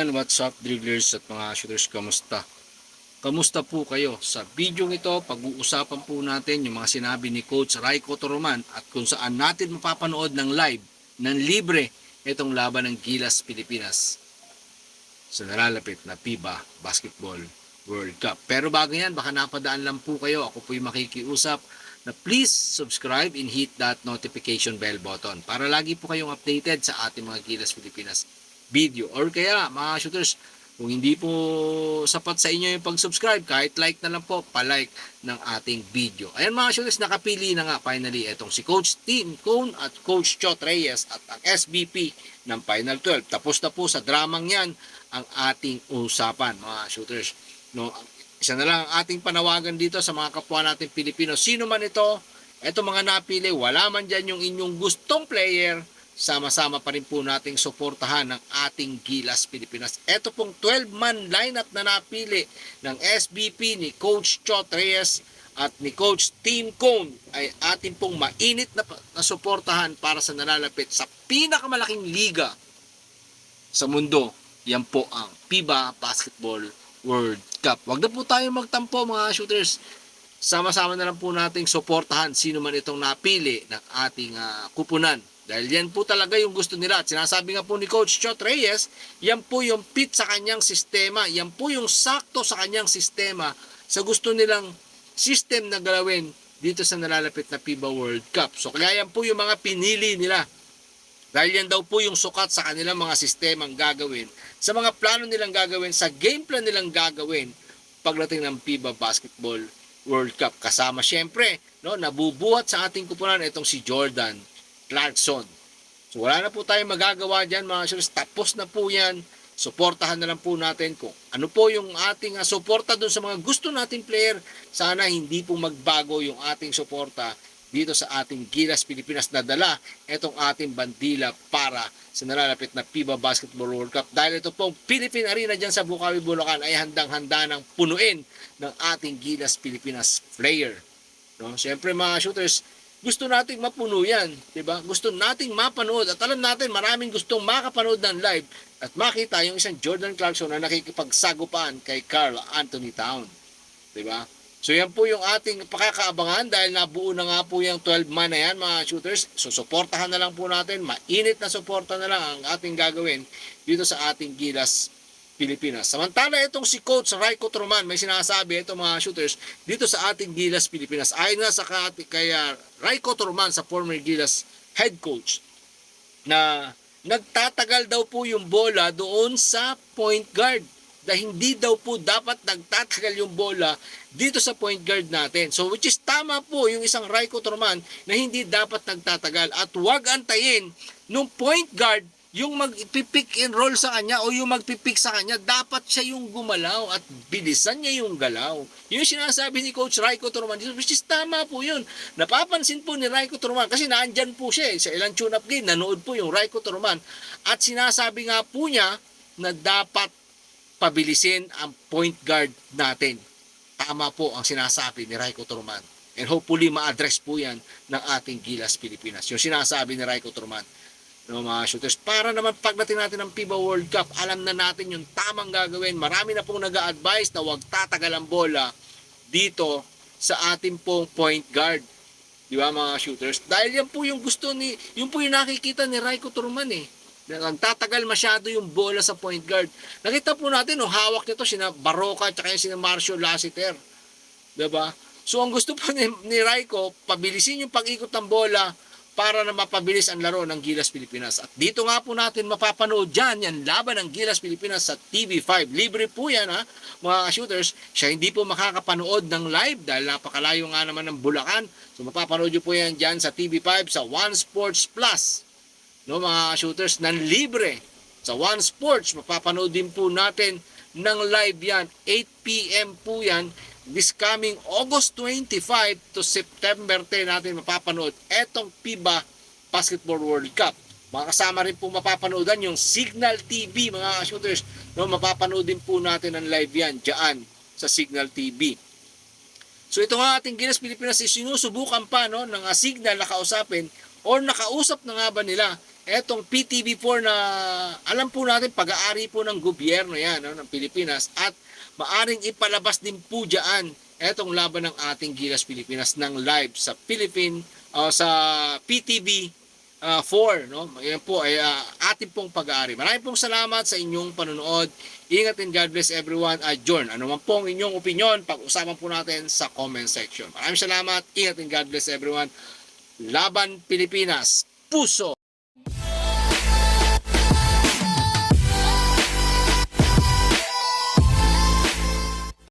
Ayan, what's up dribblers at mga shooters, kamusta? Kamusta po kayo? Sa video ito, pag-uusapan po natin yung mga sinabi ni Coach Raiko Toroman at kung saan natin mapapanood ng live, ng libre, itong laban ng Gilas Pilipinas sa nalalapit na FIBA Basketball World Cup. Pero bago yan, baka napadaan lang po kayo. Ako po yung makikiusap na please subscribe and hit that notification bell button para lagi po kayong updated sa ating mga Gilas Pilipinas video. Or kaya mga shooters, kung hindi po sapat sa inyo yung pag-subscribe, kahit like na lang po, pa-like ng ating video. Ayan mga shooters, nakapili na nga finally itong si Coach Tim Cone at Coach Chot Reyes at ang SBP ng Final 12. Tapos na po sa dramang yan ang ating usapan mga shooters. No, isa na lang ang ating panawagan dito sa mga kapwa natin Pilipino. Sino man ito, mga napili, wala man dyan yung inyong gustong player, sama-sama pa rin po nating suportahan ng ating Gilas Pilipinas. Ito pong 12-man lineup na napili ng SBP ni Coach Chot Reyes at ni Coach Tim Cone ay ating pong mainit na suportahan para sa nalalapit sa pinakamalaking liga sa mundo. Yan po ang FIBA Basketball World Cup. Huwag na po tayo magtampo mga shooters. Sama-sama na lang po nating suportahan sino man itong napili ng ating kupunan. Dahil yan po talaga yung gusto nila. At sinasabi nga po ni Coach Chot Reyes, yan po yung fit sa kanyang sistema. Yan po yung sakto sa kanyang sistema sa gusto nilang system na galawin dito sa nalalapit na FIBA World Cup. So kaya yan po yung mga pinili nila. Dahil yan daw po yung sukat sa kanilang mga sistemang gagawin, sa mga plano nilang gagawin, sa game plan nilang gagawin pagdating ng FIBA Basketball World Cup. Kasama syempre, no, nabubuhat sa ating kupunan itong si Jordan Clarkson. So wala na po tayong magagawa dyan mga shooters. Tapos na po yan. Suportahan na lang po natin kung ano po yung ating suporta dun sa mga gusto nating player. Sana hindi po magbago yung ating suporta dito sa ating Gilas Pilipinas na dala itong ating bandila para sa nalalapit na FIBA Basketball World Cup. Dahil ito pong Philippine Arena dyan sa Bukawi, Bulacan ay handang-handa ng punuin ng ating Gilas Pilipinas player. No? Siyempre mga shooters, gusto nating mapuno yan, diba? Gusto nating mapanood at alam natin maraming gustong makapanood ng live at makita yung isang Jordan Clarkson na nakikipagsagupaan kay Karl Anthony Towns, diba? So yan po yung ating pakakaabangan dahil nabuo na nga po yung 12-man na yan mga shooters. So suportahan na lang po natin, mainit na suporta na lang ang ating gagawin dito sa ating Gilas Pilipinas. Samantala itong si Coach Raiko Toroman may sinasabi itong mga shooters dito sa ating Gilas Pilipinas. Ayon nga sa kaya Raiko Toroman sa former Gilas head coach na nagtatagal daw po yung bola doon sa point guard. Dahil hindi daw po dapat nagtatagal yung bola dito sa point guard natin. So which is tama po yung isang Raiko Toroman na hindi dapat nagtatagal at huwag antayin nung point guard yung mag-pick and roll sa kanya o yung mag-pick sa kanya, dapat siya yung gumalaw at bilisan niya yung galaw. Yung sinasabi ni Coach Raiko Toroman, which is tama po yun. Napapansin po ni Raiko Toroman kasi naandyan po siya sa ilang tune-up game, nanood po yung Raiko Toroman at sinasabi nga po niya na dapat pabilisin ang point guard natin. Tama po ang sinasabi ni Raiko Toroman. And hopefully ma-address po yan ng ating Gilas Pilipinas. Yung sinasabi ni Raiko Toroman. No, mga shooters, para naman pagdating natin ng FIBA World Cup, alam na natin yung tamang gagawin. Marami na pong nag-a-advise na huwag tatagal ang bola dito sa ating pong point guard. Di ba mga shooters? Dahil yan po yung gusto yung po yung nakikita ni Raiko Toroman eh. Nagtatagal masyado yung bola sa point guard. Nakita po natin, hawak nito sina Baroka at sina Marcio Lassiter. Diba? So ang gusto po ni Raiko, pabilisin yung pag-ikot ng bola para na mapabilis ang laro ng Gilas Pilipinas. At dito nga po natin mapapanood dyan, yan laban ng Gilas Pilipinas sa TV5. Libre po yan mga shooters. Siya hindi po makakapanood ng live dahil napakalayo nga naman ng Bulacan. So mapapanood nyo po yan dyan sa TV5 sa One Sports Plus. No, mga shooters, nan libre. Sa One Sports, mapapanood din po natin ng live yan. 8 PM po yan. This coming August 25 to September 10 natin mapapanood etong FIBA Basketball World Cup. Makasama rin po mapapanoodan yung Signal TV mga shooters. No, mapapanood din po natin ang live yan dyan sa Signal TV. So ito nga ating Gilas Pilipinas sinusubukan pa ng Signal na kausapin or nakausap na nga ba nila etong PTV4 na alam po natin pag-aari po ng gobyerno yan, no, ng Pilipinas, at maaring ipalabas din po dyan etong laban ng ating Gilas Pilipinas ng live sa sa PTV 4, no? Yan po ay ating pong pag-aari. Maraming pong salamat sa inyong panonood. Ingat and God bless everyone. Adjourn. Ano man pong inyong opinion, pag-usapan po natin sa comment section. Maraming salamat. Ingat and God bless everyone. Laban Pilipinas. Puso!